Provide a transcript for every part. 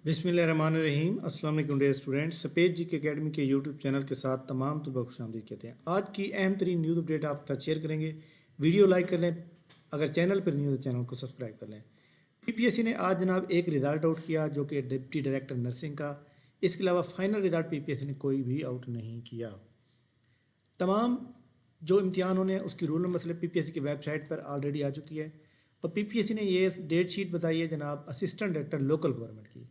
बिस्मिल्लाहिर्रहमानिर्रहीम। अस्सलाम वालेकुम डियर स्टूडेंट्स, सपेज जी के एकेडमी के यूट्यूब चैनल के साथ तमाम तलबा को खुशामदीद कहते हैं। आज की अहम तरीन न्यूज़ अपडेट आपके साथ शेयर करेंगे। वीडियो लाइक कर लें, अगर चैनल पर न्यूज़ चैनल को सब्सक्राइब कर लें। पीपीएससी ने आज जनाब एक रिज़ल्ट आउट किया जो कि डिप्टी डायरेक्टर नर्सिंग का। इसके अलावा फाइनल रिज़ल्ट पीपीएससी ने कोई भी आउट नहीं किया। तमाम जो इम्तिहान होने हैं उसकी रूल नंबर स्लिप पीपीएससी की वेबसाइट पर ऑलरेडी आ चुकी है और पीपीएससी ने ये डेट शीट बताई है जनाब असिस्टेंट डायरेक्टर लोकल गवर्नमेंट की।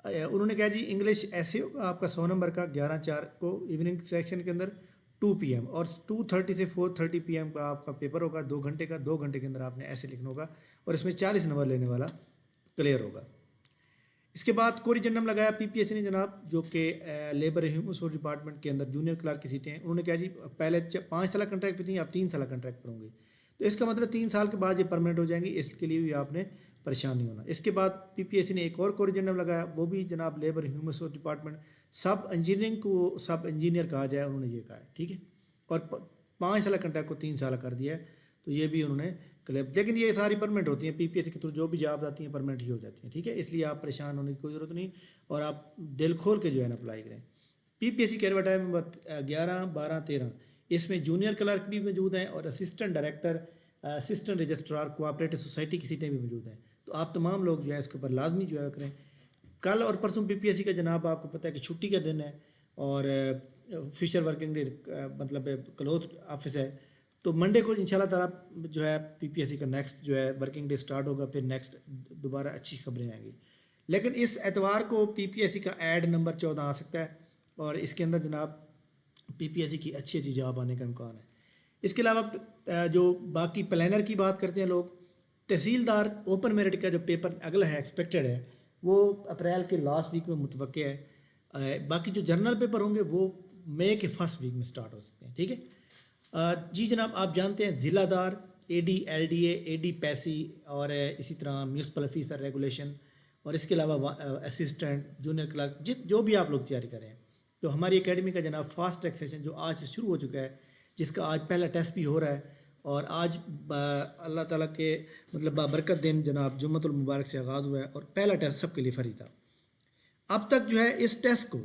उन्होंने कहा जी इंग्लिश ऐसे होगा आपका 100 नंबर का 11/4 को इवनिंग सेक्शन के अंदर 2 PM और 2:30 से 4:30 PM का आपका पेपर होगा 2 घंटे का। 2 घंटे के अंदर आपने ऐसे लिखना होगा और इसमें 40 नंबर लेने वाला क्लियर होगा। इसके बाद कोरिजेंडम लगाया पीपीएससी ने जनाब, जो कि लेबर ह्यूमन रिसोर्स डिपार्टमेंट के अंदर जूनियर क्लर्क की सीटें हैं। उन्होंने कहा जी पहले 5 साल कॉन्ट्रैक्ट पर थी, आप 3 साल कॉन्ट्रैक्ट पर होंगे, तो इसका मतलब 3 साल के बाद ये परमानेंट हो जाएंगी। इसके लिए भी आपने परेशान नहीं होना। इसके बाद पीपीएससी ने एक और कोरिजेंडम लगाया, वो भी जनाब लेबर ह्यूमन रिसोर्स डिपार्टमेंट सब इंजीनियरिंग को सब इंजीनियर कहा जाए, उन्होंने ये कहा है, ठीक है। और 5 साल कॉन्ट्रैक्ट को 3 साल कर दिया है, तो ये भी उन्होंने क्लियर। लेकिन ये सारी परमानेंट होती हैं पीपीएससी के थ्रू, जो भी जॉब आती हैं परमानेंट ही हो जाती हैं, ठीक है। इसलिए आप परेशान होने की कोई ज़रूरत नहीं और आप दिल खोल के जो है ना अप्लाई करें। पीपीएससी के एडवर्टाइजमेंट 11, 12, 13 इसमें जूनियर क्लर्क भी मौजूद हैं और assistant director, assistant registrar, cooperative society की सीटें भी मौजूद हैं। तो आप तमाम लोग जो है इसके ऊपर लाजमी जो है करें। कल और परसों पीपीएससी का जनाब आपको पता है कि छुट्टी का दिन है और फिशर वर्किंग डे, मतलब क्लोज ऑफिस है। तो मंडे को इंशाल्लाह ताला जो है पीपीएससी का नेक्स्ट जो है वर्किंग डे स्टार्ट होगा, फिर नेक्स्ट दोबारा अच्छी खबरें आएंगी। लेकिन इस एतवार को पीपीएससी का ऐड नंबर 14 आ सकता है और इसके अंदर जनाब पीपीएससी की अच्छी अच्छी जॉब आने का इम्कान है। इसके अलावा जो बाकी प्लानर की बात करते हैं लोग, तहसीलदार ओपन मेरिट का जो पेपर अगला है एक्सपेक्टेड है वो अप्रैल के लास्ट वीक में मुतवक्के है। बाकी जो जनरल पेपर होंगे वो मई के फर्स्ट वीक में स्टार्ट हो सकते हैं, ठीक है। जी जनाब, आप जानते हैं ज़िलादार, एडी एलडीए, एडी पैसी और इसी तरह म्यूनसिपल ऑफिसर रेगुलेशन और इसके अलावा असिस्टेंट जूनियर क्लर्क जो भी आप लोग तैयारी करें, तो हमारी एकेडमी का जनाब फास्ट ट्रैक सेशन जो आज से शुरू हो चुका है, जिसका आज पहला टेस्ट भी हो रहा है और आज अल्लाह ताला के मतलब बाबरकत दिन जनाब जुम्मतुल मुबारक से आगाज़ हुआ है और पहला टेस्ट सबके लिए फ्री था। अब तक जो है इस टेस्ट को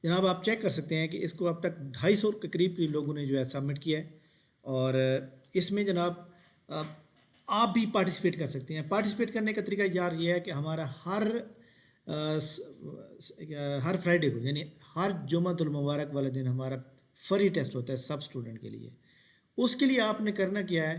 जनाब आप चेक कर सकते हैं कि इसको अब तक 250 के करीब लोगों ने जो है सबमिट किया है और इसमें जनाब आप भी पार्टिसिपेट कर सकते हैं। पार्टिसिपेट करने का तरीका यार ये है कि हमारा हर फ्राइडे को यानी हर जुम्मतुल मुबारक वाले दिन हमारा फ्री टेस्ट होता है सब स्टूडेंट के लिए। उसके लिए आपने करना क्या है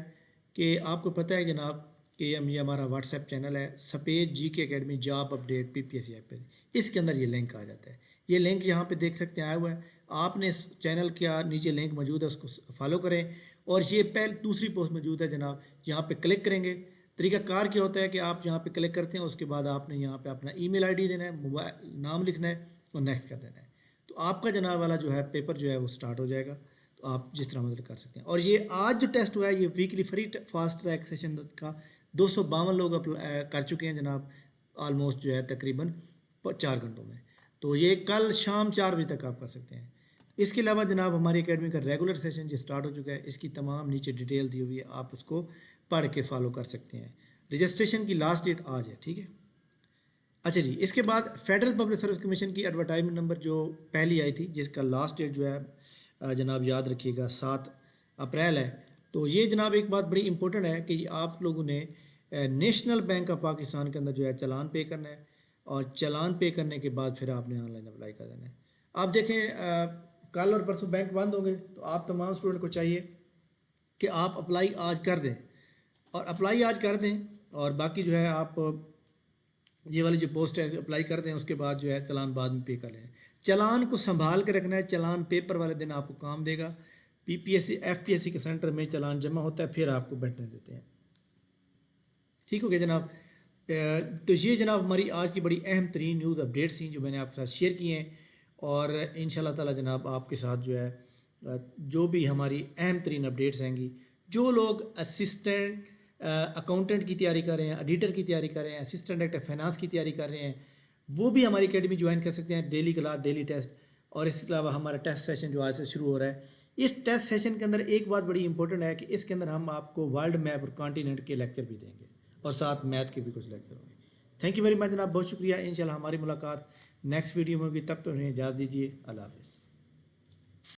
कि आपको पता है जनाब कि ये हमारा व्हाट्सएप चैनल है सपेज जी के academy job update PPSC app पे, इसके अंदर ये लिंक आ जाता है। ये लिंक यहाँ पे देख सकते हैं आया हुआ है, आपने इस चैनल के नीचे लिंक मौजूद है, उसको फॉलो करें और ये पहले दूसरी पोस्ट मौजूद है जनाब, यहाँ पे क्लिक करेंगे। तरीका कार क्या होता है कि आप यहाँ पे क्लिक करते हैं, उसके बाद आपने यहाँ पे अपना ईमेल आईडी देना है, मोबाइल नाम लिखना है और नेक्स्ट कर देना है, तो आपका जनाब वाला जो है पेपर जो है वो स्टार्ट हो जाएगा। तो आप जिस तरह मतलब कर सकते हैं। और ये आज जो टेस्ट हुआ है ये weekly free fast track session का 252 लोग कर चुके हैं जनाब, ऑलमोस्ट जो है तकरीबन 4 घंटों में। तो ये कल शाम 4 बजे तक आप कर सकते हैं। इसके अलावा जनाब हमारी एकेडमी का रेगुलर सेशन जो स्टार्ट हो चुका है, इसकी तमाम नीचे डिटेल दी हुई है, आप उसको पढ़ के फॉलो कर सकते हैं। रजिस्ट्रेशन की लास्ट डेट आज है, ठीक है। अच्छा जी, इसके बाद फेडरल पब्लिक सर्विस कमीशन की एडवर्टाइजमेंट नंबर जो पहली आई थी, जिसका लास्ट डेट जो है जनाब याद रखिएगा 7 अप्रैल है। तो ये जनाब एक बात बड़ी इंपॉर्टेंट है कि आप लोगों ने नेशनल बैंक ऑफ पाकिस्तान के अंदर जो है चालान पे करना है और चालान पे करने के बाद फिर आपने ऑनलाइन अप्लाई कर देना है। आप देखें कल और परसों बैंक बंद होंगे, तो आप तमाम स्टूडेंट को चाहिए कि आप अप्लाई आज कर दें और अप्लाई आज कर दें और बाकी जो है आप ये वाली जो पोस्ट है अप्लाई कर दें, उसके बाद जो है चालान बाद में पे कर लें। चालान को संभाल के रखना है, चालान पेपर वाले दिन आपको काम देगा। पीपीएससी एफपीएससी के सेंटर में चालान जमा होता है, फिर आपको बैठने देते हैं, ठीक हो गया जनाब। तो ये जनाब हमारी आज की बड़ी अहम तरीन न्यूज़ अपडेट्स थी जो मैंने आपके साथ शेयर किए हैं और इंशाल्लाह ताला जनाब आपके साथ जो है जो भी हमारी अहम तरीन अपडेट्स आएंगी, जो लोग असिस्टेंट अकाउंटेंट की तैयारी कर रहे हैं, एडिटर की तैयारी कर रहे हैं, असिस्टेंट डायरेक्टर फाइनेंस की तैयारी कर रहे हैं, वो भी हमारी एकेडमी ज्वाइन कर सकते हैं। डेली क्लास, डेली टेस्ट और इसके अलावा हमारा टेस्ट सेशन जो आज से शुरू हो रहा है। इस टेस्ट सेशन के अंदर एक बात बड़ी इंपॉर्टेंट है कि इसके अंदर हम आपको वर्ल्ड मैप और कॉन्टीनेंट के लेक्चर भी देंगे और साथ मैथ के भी कुछ लेक्चर होंगे। थैंक यू वेरी मच जनाब, बहुत शुक्रिया। इंशाल्लाह हमारी मुलाकात नेक्स्ट वीडियो में भी, तब तो इजाज़त दीजिए। अल्लाह हाफ़िज़।